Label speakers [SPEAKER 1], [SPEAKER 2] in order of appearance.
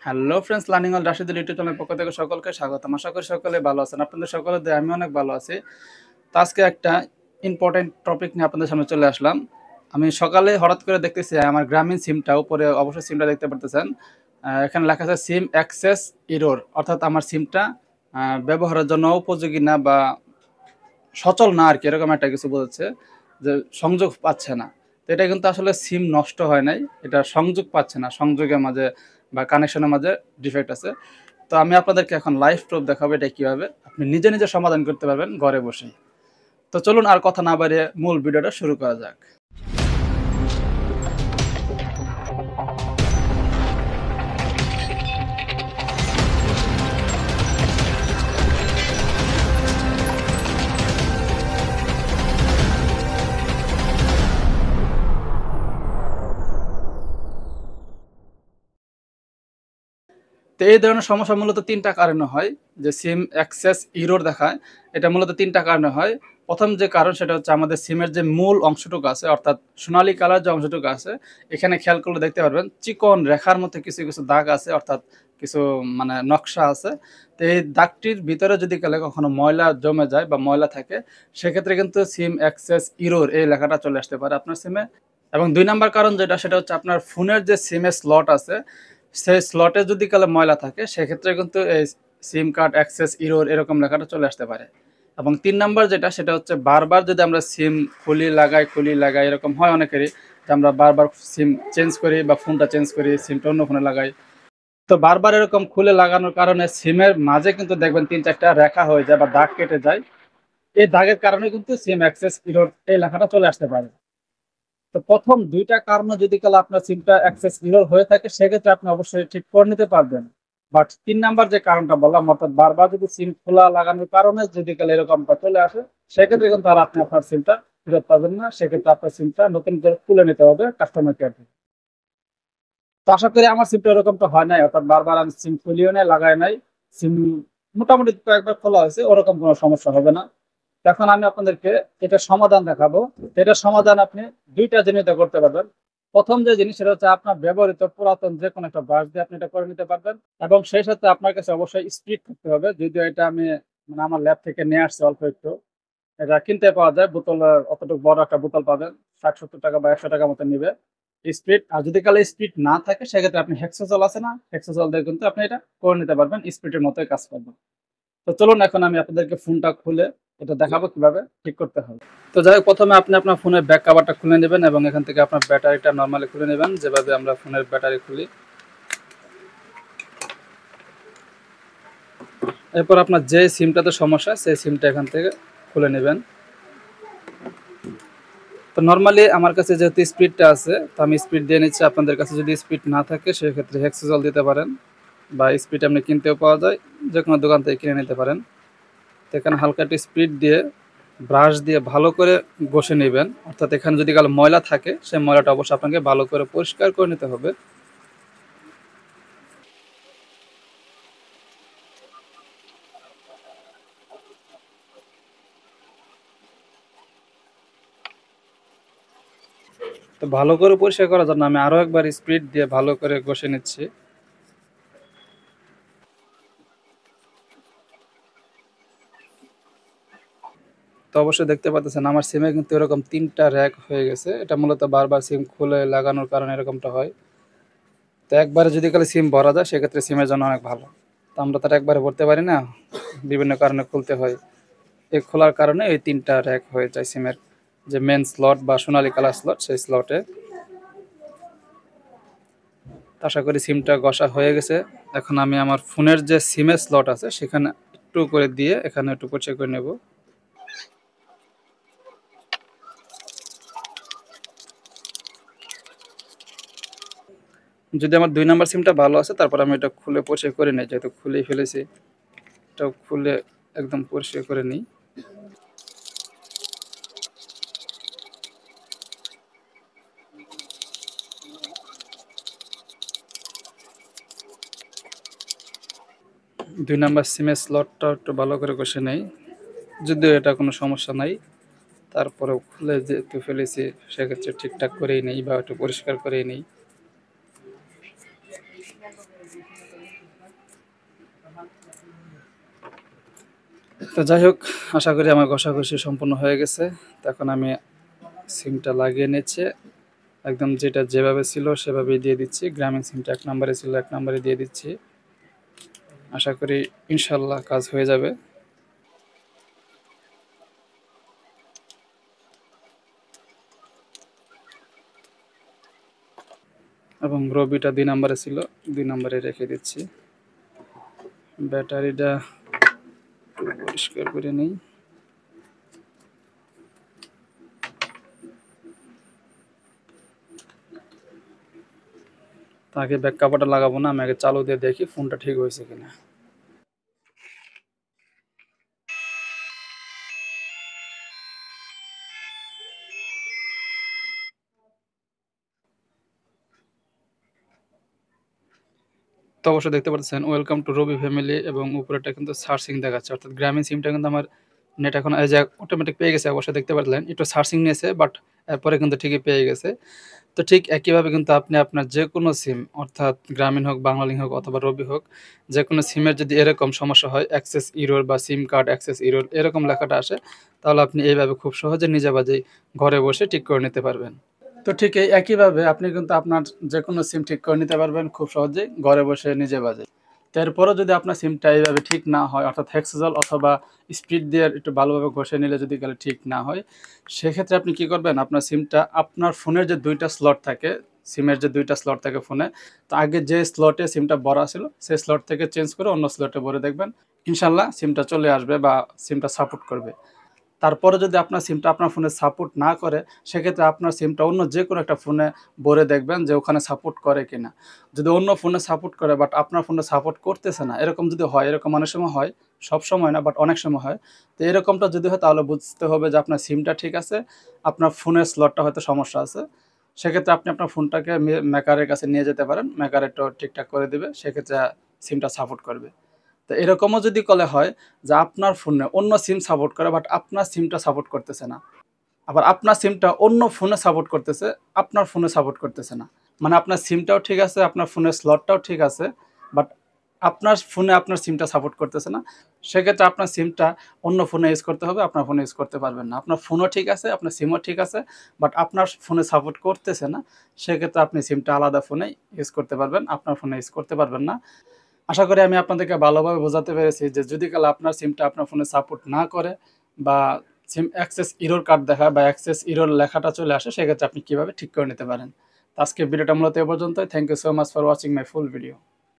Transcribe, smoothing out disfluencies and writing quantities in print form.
[SPEAKER 1] Hello friends, learning all Rashidul YouTube চ্যানেলের পক্ষ থেকে সকলকে স্বাগতম। আশা করি সকলে ভালো আছেন। আপনাদের সকলের দয়ায় আমি অনেক ভালো আছি। তো আজকে একটা ইম্পর্টেন্ট টপিক নিয়ে আপনাদের সামনে চলে আসলাম। আমি সকালে হঠাৎ করে দেখতেছি আমার গ্রামীণ সিমটা, উপরে অবশ্যই সিমটা দেখতে পারতেছেন, এখানে লেখা আছে সিম অ্যাক্সেস ইরোর, অর্থাৎ আমার সিমটা ব্যবহারের জন্য উপযোগী না বা সচল না আর কি, এরকম একটা কিছু বোঝাচ্ছে যে সংযোগ পাচ্ছে না। তো এটা কিন্তু আসলে সিম নষ্ট হয় নাই, এটা সংযোগ পাচ্ছে না, সংযোগের মাঝে বা কানেকশনের মাঝে ডিফেক্ট আছে। তো আমি আপনাদেরকে এখন লাইভ প্রুফ দেখাবো এটা কীভাবে আপনি নিজে নিজে সমাধান করতে পারবেন ঘরে বসে। তো চলুন আর কথা না বাড়িয়ে মূল ভিডিওটা শুরু করা যাক। তো এই ধরনের সমস্যা মূলত ৩টা কারণে হয়। যে সিম অ্যাক্সেস ইরর দেখায়, এটা মূলত ৩টা কারণে হয়। প্রথম যে কারণ সেটা হচ্ছে আমাদের সিমের যে মূল অংশটুকু আছে, অর্থাৎ সোনালী কালার যে অংশটুকু আছে, এখানে খেয়াল করলে দেখতে পারবেন চিকন রেখার মধ্যে কিছু কিছু দাগ আছে, অর্থাৎ কিছু মানে নকশা আছে। তো এই দাগটির ভিতরে যদি কালে কখনো ময়লা জমে যায় বা ময়লা থাকে, সেক্ষেত্রে কিন্তু সিম অ্যাক্সেস ইরর এই লেখাটা চলে আসতে পারে আপনার সিমে। এবং ২ নাম্বার কারণ যেটা, সেটা হচ্ছে আপনার ফোনের যে সিমের স্লট আছে, সেই স্লটে যদি কালে ময়লা থাকে, সেক্ষেত্রে কিন্তু এই সিম কার্ড অ্যাক্সেস ইরর এরকম লেখাটা চলে আসতে পারে। এবং ৩ নাম্বার যেটা, সেটা হচ্ছে বারবার যদি আমরা সিম খুলি লাগাই এরকম হয় অনেকেরই, যে আমরা বারবার সিম চেঞ্জ করি বা ফোনটা চেঞ্জ করি, সিমটা অন্য ফোনে লাগাই। তো বারবার এরকম খুলে লাগানোর কারণে সিমের মাঝে কিন্তু দেখবেন ৩-৪টা রেখা হয়ে যায় বা দাগ কেটে যায়। এই দাগের কারণে কিন্তু সিম অ্যাক্সেস ইরর এই লেখাটা চলে আসতে পারে। তো প্রথম ২ টা কারণে যদি কালে আপনার সিমটা অ্যাক্সেস ইরর হয়ে থাকে, সেক্ষেত্রে আপনি অবশ্যই ঠিক করে নিতে পারবেন। বাট ৩ নাম্বার যে কারণটা বললাম, অর্থাৎ বারবার যদি সিম খোলা লাগানোর কারণে যদি কালে এরকমটা চলে আসে, সেক্ষেত্রে কিন্তু আর আপনি আপনার সিমটা ফেরত পাবেন না। সেক্ষেত্রে আপনার সিমটা নতুন করে তুলে নিতে হবে কাস্টমার কেয়ার থেকে। তো আশা করি আমার সিমটা এরকমটা হয় নাই, অর্থাৎ বারবার আমি সিম খুলিও নাই, লাগাই নাই। সিম মোটামুটি কয়েকবার খোলা হয়েছে, ওরকম কোনো সমস্যা হবে না। এখন আমি আপনাদেরকে এটা সমাধান দেখাবো। এটা সমাধান আপনি ২টা জিনিস দিয়ে করতে পারবেন। প্রথম যে জিনিস, সেটা হচ্ছে আপনার ব্যবহৃত পুরাতন যেকোনো একটা ব্রাশ দিয়ে আপনি এটা করে নিতে পারবেন। এবং সেই সাথে আপনার কাছে অবশ্যই স্পিড থাকতে হবে। যদিও এটা আমি মানে আমার ল্যাব থেকে নিয়ে আসছি অল্প একটু। এটা কিনতে পাওয়া যায়, বোতলের অতটুকু বড় একটা বোতল পাবেন, ৬০-৭০ টাকা বা ১০০ টাকা মতো নিবে স্পিড। আর যদি কালে স্পিড না থাকে, সেক্ষেত্রে আপনি হেক্সোজল আছে না, হেক্সোজল দিয়ে কিন্তু আপনি এটা করে নিতে পারবেন, স্পিডের মতোই কাজ করবে। তো চলুন এখন আমি আপনাদেরকে ফোনটা খুলে এটা দেখাবো কিভাবে ঠিক করতে হবে। তো যাই হোক, প্রথমে আপনি আপনার ফোনের ব্যাক কভারটা খুলে নেবেন এবং এখান থেকে আপনার ব্যাটারিটা নর্মালি খুলে নেবেন, যেভাবে আমরা ফোনের ব্যাটারি খুলি। এরপর আপনার যে সিমটাতে সমস্যা, সেই সিমটা এখান থেকে খুলে নেবেন। তো নর্মালি আমার কাছে যেহেতু স্পিডটা আছে, তো আমি স্পিড দিয়ে নিচ্ছি। আপনাদের কাছে যদি স্পিড না থাকে, সেক্ষেত্রে হেক্সোজল দিতে পারেন, বা স্পিড আপনি কিনতেও পাওয়া যায়, যে কোনো দোকান থেকে কিনে নিতে পারেন। তো এখানে হালকা একটু স্পিড দিয়ে ব্রাশ দিয়ে ভালো করে ঘষে নেবেন, অর্থাৎ এখানে যদি কালো ময়লা থাকে, সেই ময়লাটা অবশ্যই আপনাকে ভালো করে পরিষ্কার করে নিতে হবে। তো ভালো করে পরিষ্কার করার জন্য আমি আরও একবার স্পিড দিয়ে ভালো করে ঘষে নিচ্ছি। তো অবশ্যই দেখতে পাচ্ছেন আমার সিমে কিন্তু এরকম ৩টা র্যাক হয়ে গেছে। এটা মূলত বারবার সিম খুলে লাগানোর কারণে এরকমটা হয়। তো একবারে যদি কালে সিম ভরা যায়, সেক্ষেত্রে সিমের জন্য অনেক ভালো। তো আমরা তো আর একবারে ভরতে পারি না, বিভিন্ন কারণে খুলতে হয়। এই খোলার কারণে এই ৩টা র্যাক হয়ে যায় সিমের যে মেন স্লট বা সোনালী কালার স্লট, সেই স্লটে। আশা করি সিমটা ঘষা হয়ে গেছে। এখন আমি আমার ফোনের যে সিমের স্লট আছে, সেখানে একটু করে দিয়ে এখানে একটু পরিষ্কার করে নেব। যদি আমার ২ নাম্বার সিমটা ভালো আছে, তারপর আমি এটা খুলে পরিষ্কার করে নিই, যেহেতু খুলেই ফেলেছি। এটাও খুলে একদম পরিষ্কার করে নিই। ২ নাম্বার সিমের স্লটটাও একটু ভালো করে ঘষে নেই, যদিও এটা কোনো সমস্যা নাই। তারপরেও খুলে যেহেতু ফেলেছি, সেক্ষেত্রে ঠিকঠাক করেই নেই বা একটু পরিষ্কার করেই নেই। তো যাই হোক, আশা করি আমার ঘষাঘষি সম্পূর্ণ হয়ে গেছে। তো এখন আমি সিমটা লাগিয়ে নিচ্ছি, একদম যেটা যেভাবে ছিল সেভাবেই দিয়ে দিচ্ছি। গ্রামীণ সিমটা ১ নম্বরে ছিল, ১ নম্বরে দিয়ে দিচ্ছি। আশা করি ইনশাল্লাহ কাজ হয়ে যাবে। এবং রবিটা ২ নম্বরে ছিল, ২ নম্বরে রেখে দিচ্ছি। ব্যাটারিটা একটু পরিষ্কার করে নিই। তো আগে ব্যাক কাভারটা লাগাবো না, আমি আগে চালু দিয়ে দেখি ফোনটা ঠিক হয়েছে কিনা। তো অবশ্যই দেখতে পাচ্ছেন ওয়েলকাম টু রবি ফ্যামিলি, এবং উপরেটা কিন্তু সার্চিং দেখাচ্ছে, অর্থাৎ গ্রামীণ সিমটা কিন্তু আমার নেট এখন এই যে অটোমেটিক পেয়ে গেছে। অবশ্যই দেখতে পারলেন একটু সার্চিং নিয়েছে, বাট এরপরে কিন্তু ঠিকই পেয়ে গেছে। তো ঠিক একইভাবে কিন্তু আপনি আপনার যে কোনো সিম, অর্থাৎ গ্রামীণ হোক, বাংলালিংক হোক অথবা রবি হোক, যে কোনো সিমের যদি এরকম সমস্যা হয়, অ্যাক্সেস ইরর বা সিম কার্ড অ্যাক্সেস ইরর এরকম লেখাটা আসে, তাহলে আপনি এইভাবে খুব সহজে নিজে বাজেই ঘরে বসে ঠিক করে নিতে পারবেন। তো ঠিক এই একইভাবে আপনি কিন্তু আপনার যেকোনো সিম ঠিক করে নিতে পারবেন খুব সহজেই ঘরে বসে নিজে বাজে। তো এরপরও যদি আপনার সিমটা এইভাবে ঠিক না হয়, অর্থাৎ হেক্সাজল অথবা স্পিড দিয়ে একটু ভালোভাবে ঘষে নিলে যদি গেলে ঠিক না হয়, সেক্ষেত্রে আপনি কি করবেন, আপনার সিমটা আপনার ফোনের যে ২ টা স্লট থাকে, সিমের যে ২ টা স্লট থাকে ফোনে, তো আগে যে স্লটে সিমটা ভরা ছিল সেই স্লট থেকে চেঞ্জ করে অন্য স্লটে ভরে দেখবেন। ইনশাআল্লাহ সিমটা চলে আসবে বা সিমটা সাপোর্ট করবে। তারপরে যদি আপনার সিমটা আপনার ফোনে সাপোর্ট না করে, সেক্ষেত্রে আপনার সিমটা অন্য যেকোনো একটা ফোনে ভরে দেখবেন যে ওখানে সাপোর্ট করে কিনা। যদি অন্য ফোনে সাপোর্ট করে বাট আপনার ফোনে সাপোর্ট করতেছে না, এরকম যদি হয়, এরকম অনেক সময় হয়, সবসময় না বাট অনেক সময় হয়। তো এরকমটা যদি হয় তাহলে বুঝতে হবে যে আপনার সিমটা ঠিক আছে, আপনার ফোনের স্লটটা হয়তো সমস্যা আছে। সেক্ষেত্রে আপনি আপনার ফোনটাকে মেকারের কাছে নিয়ে যেতে পারেন। মেকার একটু ঠিকঠাক করে দিবে। সেক্ষেত্রে সিমটা সাপোর্ট করবে। তো এরকমও যদি কলে হয় যে আপনার ফোনে অন্য সিম সাপোর্ট করে বাট আপনার সিমটা সাপোর্ট করতেছে না। আবার আপনার সিমটা অন্য ফোনে সাপোর্ট করতেছে, আপনার ফোনে সাপোর্ট করতেছে না। মানে আপনার সিমটাও ঠিক আছে, আপনার ফোনের স্লটটাও ঠিক আছে, বাট আপনার ফোনে আপনার সিমটা সাপোর্ট করতেছে না। সেক্ষেত্রে আপনার সিমটা অন্য ফোনে ইউজ করতে হবে, আপনার ফোনে ইউজ করতে পারবেন না। আপনার ফোনও ঠিক আছে, আপনার সিমও ঠিক আছে, বাট আপনার ফোনে সাপোর্ট করতেছে না। সেক্ষেত্রে আপনি সিমটা আলাদা ফোনে ইউজ করতে পারবেন, আপনার ফোনে ইউজ করতে পারবেন না। আশা করি আমি আপনাদেরকে ভালোভাবে বোঝাতে পেরেছি যে যদি কাল আপনার সিমটা আপনার ফোনে সাপোর্ট না করে বা সিম অ্যাক্সেস ইরর কার্ড দেখায় বা অ্যাক্সেস ইরর লেখাটা চলে আসে, সেক্ষেত্রে আপনি কীভাবে ঠিক করে নিতে পারেন। তো আজকের ভিডিওটা মূলত এ পর্যন্তই। Thank you so much for watching my full video.